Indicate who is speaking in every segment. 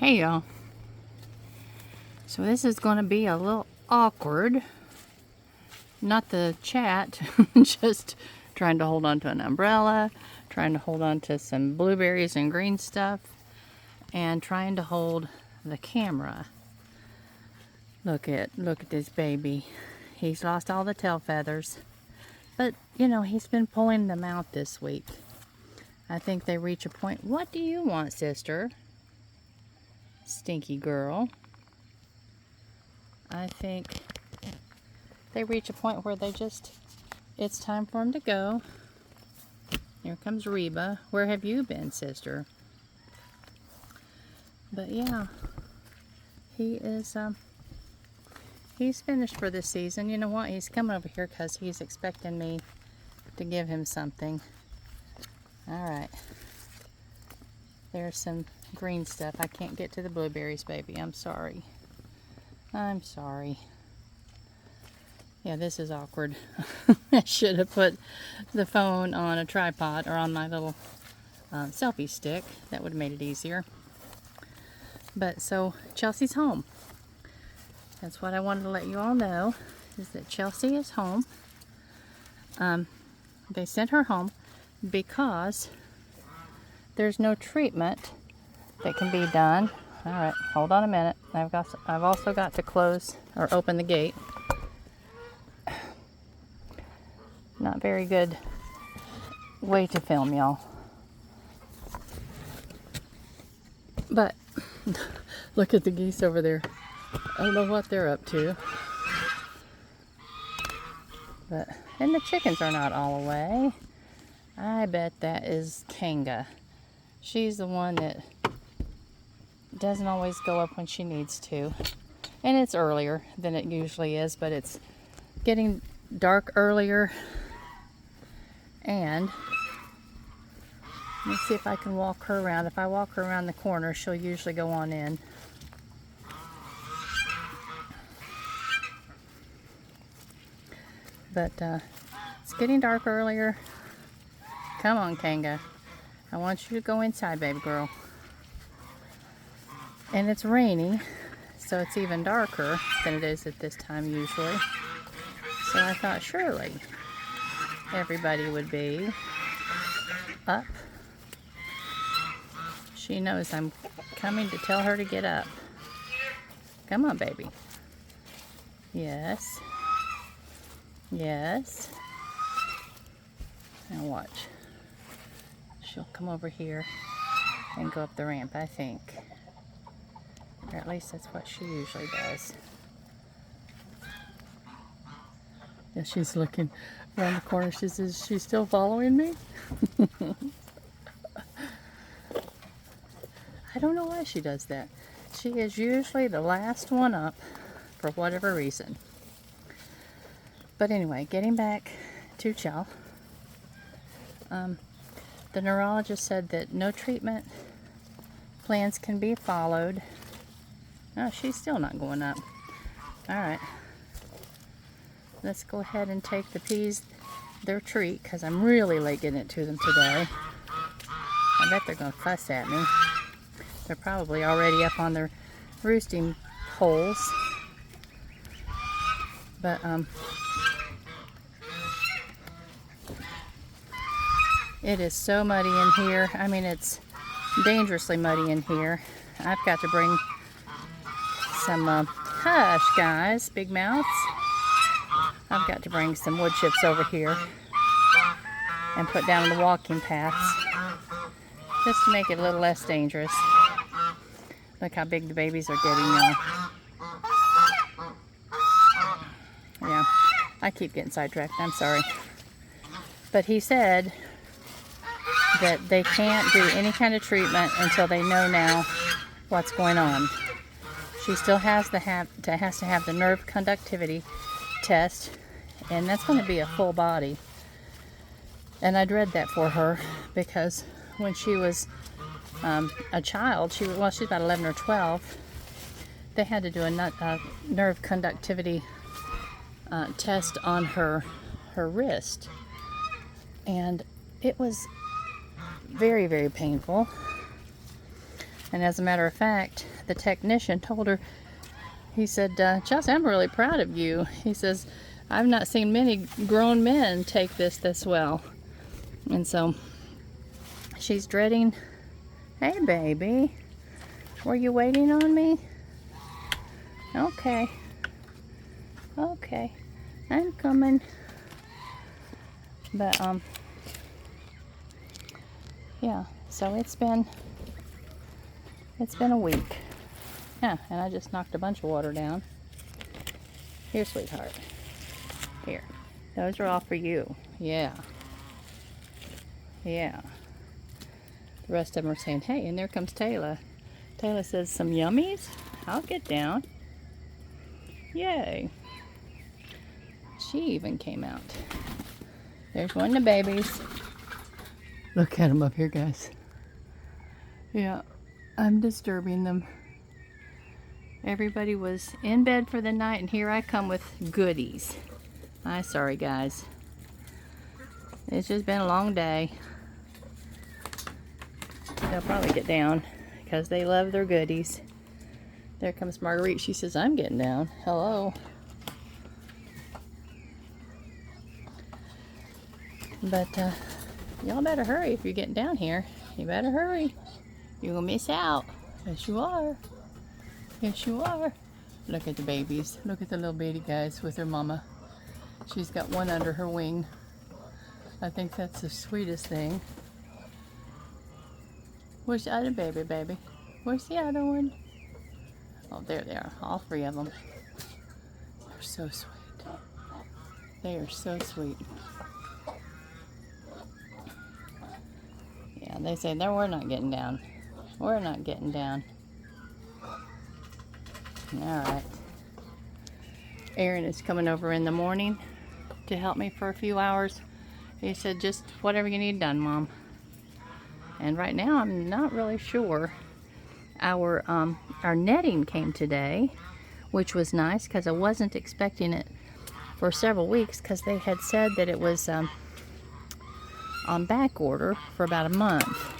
Speaker 1: Hey y'all, so this is going to be a little awkward, not the chat, just trying to hold on to an umbrella, trying to hold on to some blueberries and green stuff, and trying to hold the camera. Look at this baby. He's lost all the tail feathers, but you know, he's been pulling them out this week. I think they reach a point. What do you want, sister? Stinky girl. I think they reach a point where it's time for him to go. Here comes Reba. Where have you been, sister? But yeah, he is, he's finished for this season. You know what? He's coming over here because he's expecting me to give him something. All right. There's some green stuff. I can't get to the blueberries, baby. I'm sorry. I'm sorry. Yeah, this is awkward. I should have put the phone on a tripod or on my little selfie stick. That would have made it easier. But so Chelsea's home. That's what I wanted to let you all know, is that Chelsea is home. They sent her home because there's no treatment that can be done. All right, hold on a minute. I've also got to close or open the gate. Not very good way to film, y'all. But look at the geese over there. I don't know what they're up to. And the chickens are not all away. I bet that is Kanga. She's the one that doesn't always go up when she needs to. And it's earlier than it usually is, but it's getting dark earlier. And let's see if I can walk her around. If I walk her around the corner, she'll usually go on in. But it's getting dark earlier. Come on, Kanga. I want you to go inside, baby girl. And it's rainy, so it's even darker than it is at this time usually. So I thought surely everybody would be up. She knows I'm coming to tell her to get up. Come on, baby. Yes. Yes. Now watch. She'll come over here and go up the ramp, I think. Or at least that's what she usually does. Yeah, she's looking around the corner. She says, she's still following me? I don't know why she does that. She is usually the last one up for whatever reason. But anyway, getting back to Chell. The neurologist said that no treatment plans can be followed. Oh, she's still not going up. Alright. Let's go ahead and take the peas their treat, because I'm really late getting it to them today. I bet they're going to fuss at me. They're probably already up on their roosting holes. But, it is so muddy in here. I mean, it's dangerously muddy in here. I've got to bring some, hush guys, big mouths. I've got to bring some wood chips over here and put down the walking paths just to make it a little less dangerous. Look how big the babies are getting now. Yeah, I keep getting sidetracked, I'm sorry. But he said that they can't do any kind of treatment until they know now what's going on. She still has to have the nerve conductivity test, and that's going to be a full body. And I dread that for her, because when she was a child, she's about 11 or 12, they had to do a nerve conductivity test on her wrist, and it was very, very painful. And as a matter of fact, the technician told her, he said, Chelsea, I'm really proud of you. He says, I've not seen many grown men take this well. And so she's dreading. Hey, baby. Were you waiting on me? Okay. Okay. I'm coming. But, yeah. So it's been a week. Yeah, and I just knocked a bunch of water down. Here, sweetheart. Here. Those are all for you. Yeah. Yeah. The rest of them are saying, hey, and there comes Taylor. Taylor says, some yummies? I'll get down. Yay. She even came out. There's one of the babies. Look at them up here, guys. Yeah, I'm disturbing them. Everybody was in bed for the night, and here I come with goodies. I'm sorry, guys. It's just been a long day. They'll probably get down because they love their goodies. There comes Marguerite. She says, I'm getting down. Hello. But y'all better hurry if you're getting down here. You better hurry. You're going to miss out. Yes, you are. Yes, you are. Look at the babies. Look at the little baby guys with their mama. She's got one under her wing. I think that's the sweetest thing. Where's the other baby? Where's the other one? Oh, there they are. All three of them. They're so sweet. They are so sweet. Yeah, they say, no, we're not getting down. We're not getting down. Alright. Aaron is coming over in the morning to help me for a few hours. He said, just whatever you need done, Mom. And right now, I'm not really sure. Our netting came today, which was nice because I wasn't expecting it for several weeks because they had said that it was on back order for about a month.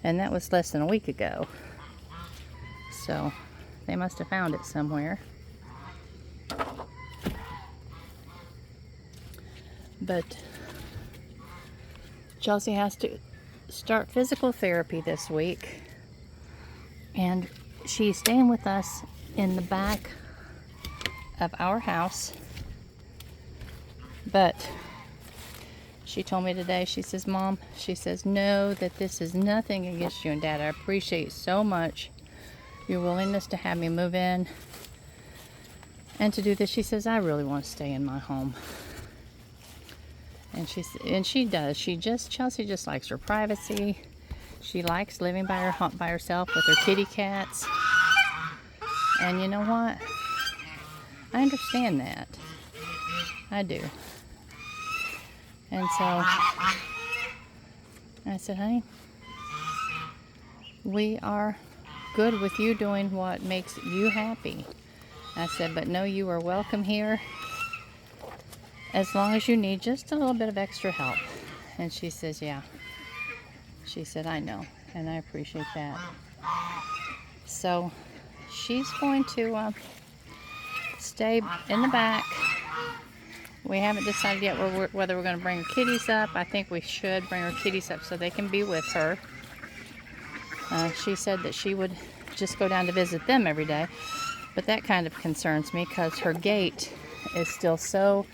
Speaker 1: And that was less than a week ago. So they must have found it somewhere. But Chelsea has to start physical therapy this week. And she's staying with us in the back of our house. But she told me today, she says, Mom, she says, know that this is nothing against you and Dad. I appreciate so much your willingness to have me move in and to do this. She says, I really want to stay in my home. And she does. Chelsea just likes her privacy. She likes living by herself with her kitty cats. And you know what? I understand that. I do. And so I said, honey, we are good with you doing what makes you happy. I said, but no, you are welcome here as long as you need just a little bit of extra help. And she says, yeah. She said, I know, and I appreciate that. So she's going to stay in the back. We haven't decided yet whether we're going to bring her kitties up. I think we should bring her kitties up so they can be with her. She said that she would just go down to visit them every day. But that kind of concerns me because her gait is still so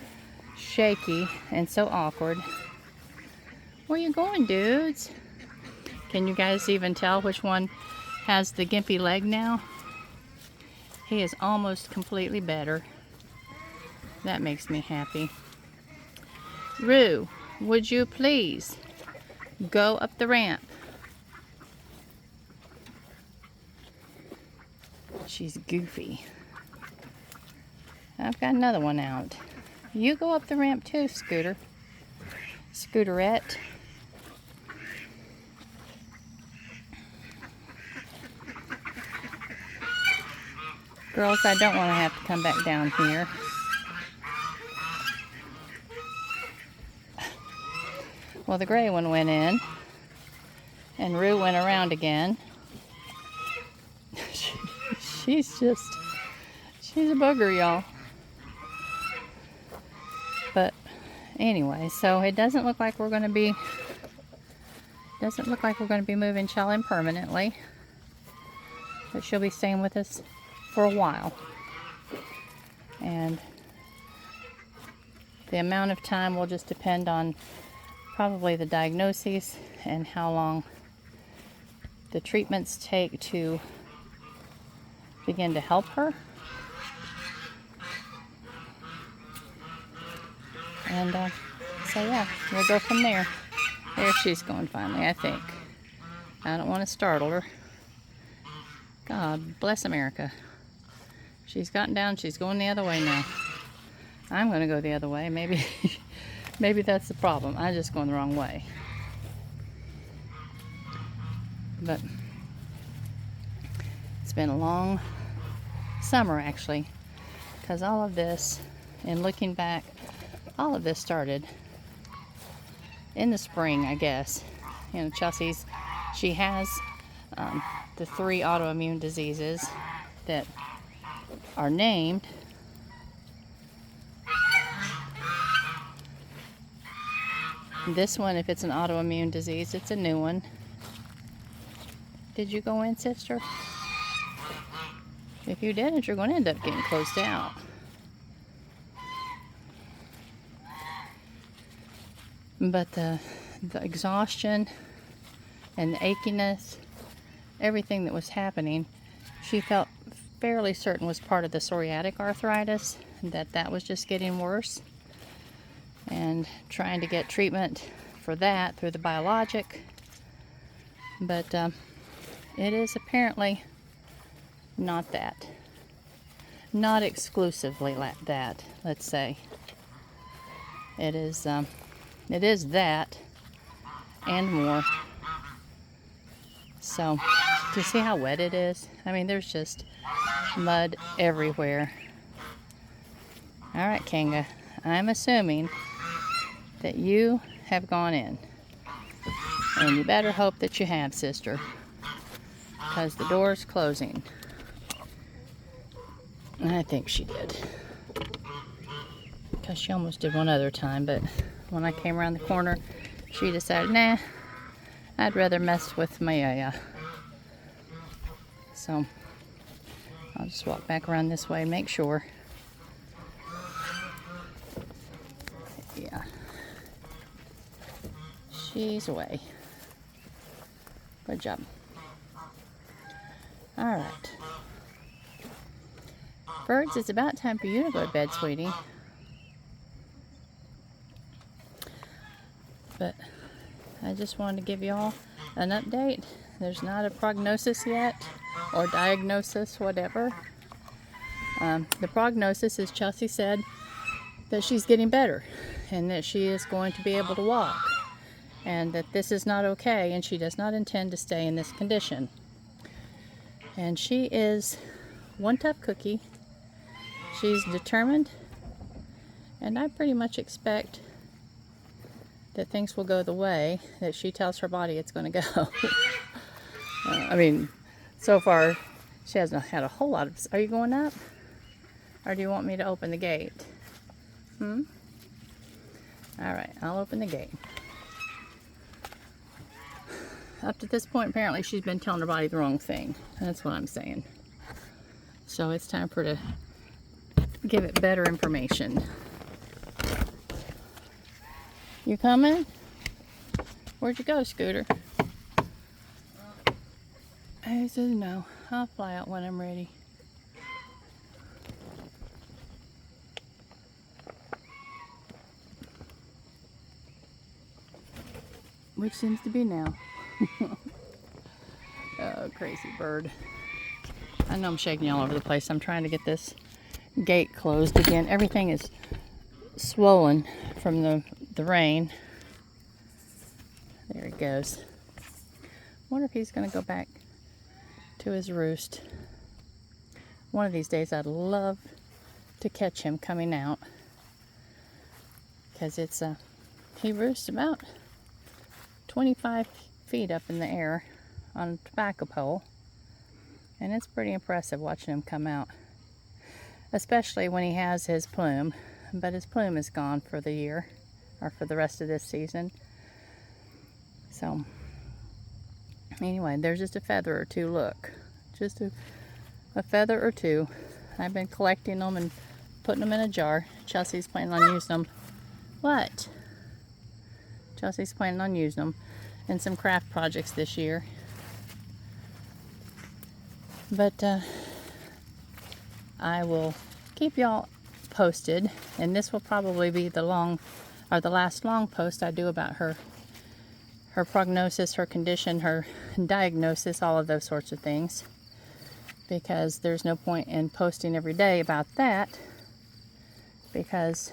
Speaker 1: shaky and so awkward. Where you going, dudes? Can you guys even tell which one has the gimpy leg now? He is almost completely better. That makes me happy. Rue, would you please go up the ramp? She's goofy. I've got another one out. You go up the ramp too, Scooter. Scooterette. Girls, I don't want to have to come back down here. Well, the gray one went in, and Rue went around again. She's a booger, y'all. But anyway, so it doesn't look like we're going to be moving Shell permanently, but she'll be staying with us for a while. And the amount of time will just depend on probably the diagnoses and how long the treatments take to begin to help her. And so yeah, we'll go from there. There she's going finally, I think. I don't want to startle her. God bless America. She's gotten down, she's going the other way now. I'm going to go the other way. Maybe that's the problem. I'm just going the wrong way. But it's been a long summer, actually, because all of this, and looking back, all of this started in the spring, I guess. You know, she has the 3 autoimmune diseases that are named. This one, if it's an autoimmune disease, it's a new one. Did you go in, sister? If you didn't, you're going to end up getting closed out. But the exhaustion and the achiness, everything that was happening, she felt fairly certain was part of the psoriatic arthritis, that was just getting worse. And trying to get treatment for that through the biologic. But it is apparently not that. Not exclusively that, let's say. It is that and more. So, do you see how wet it is? I mean, there's just mud everywhere. All right, Kanga, I'm assuming that you have gone in. And you better hope that you have, sister, because the door's closing. And I think she did. Because she almost did one other time, but when I came around the corner, she decided, nah, I'd rather mess with my So, I'll just walk back around this way and make sure. Yeah. She's away. Good job. All right. Birds, it's about time for you to go to bed, sweetie. But I just wanted to give you all an update. There's not a prognosis yet, or diagnosis, whatever. The prognosis is Chelsea said that she's getting better and that she is going to be able to walk and that this is not okay and she does not intend to stay in this condition. And she is one tough cookie. She's determined, and I pretty much expect that things will go the way that she tells her body it's going to go. I mean, so far she hasn't had a whole lot of... Are you going up? Or do you want me to open the gate? Alright, I'll open the gate. Up to this point, apparently she's been telling her body the wrong thing. That's what I'm saying. So it's time for her to give it better information. You coming? Where'd you go, Scooter? He says no. I'll fly out when I'm ready. Which seems to be now. Oh, crazy bird. I know I'm shaking you all over the place. I'm trying to get this gate closed again. Everything is swollen from the rain. There he goes. Wonder if he's going to go back to his roost. One of these days I'd love to catch him coming out, because it's he roosts about 25 feet up in the air on a tobacco pole, And it's pretty impressive watching him come out, especially when he has his plume. But his plume is gone for the year, or for the rest of this season. So anyway, there's just a feather or two. Look, just a feather or two. I've been collecting them and putting them in a jar. Chelsea's planning on using them. What? Chelsea's planning on using them in some craft projects this year. But I will keep y'all posted, and this will probably be the last long post I do about her prognosis, her condition, her diagnosis, all of those sorts of things, because there's no point in posting every day about that, because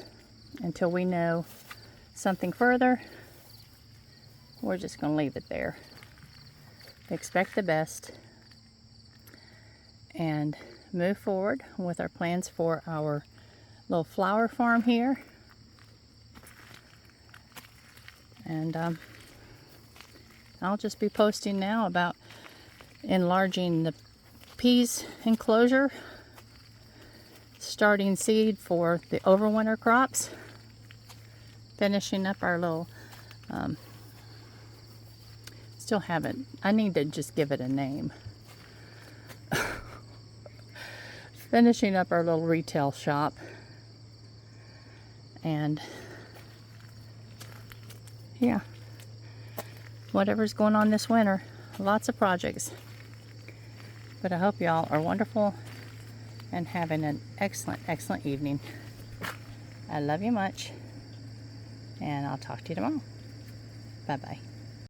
Speaker 1: until we know something further, we're just going to leave it there. Expect the best and move forward with our plans for our little flower farm here. And I'll just be posting now about enlarging the peas enclosure, starting seed for the overwinter crops, finishing up our little still haven't, I need to just give it a name. Finishing up our little retail shop, and yeah, whatever's going on this winter, lots of projects. But I hope y'all are wonderful and having an excellent, excellent evening. I love you much, and I'll talk to you tomorrow. Bye-bye.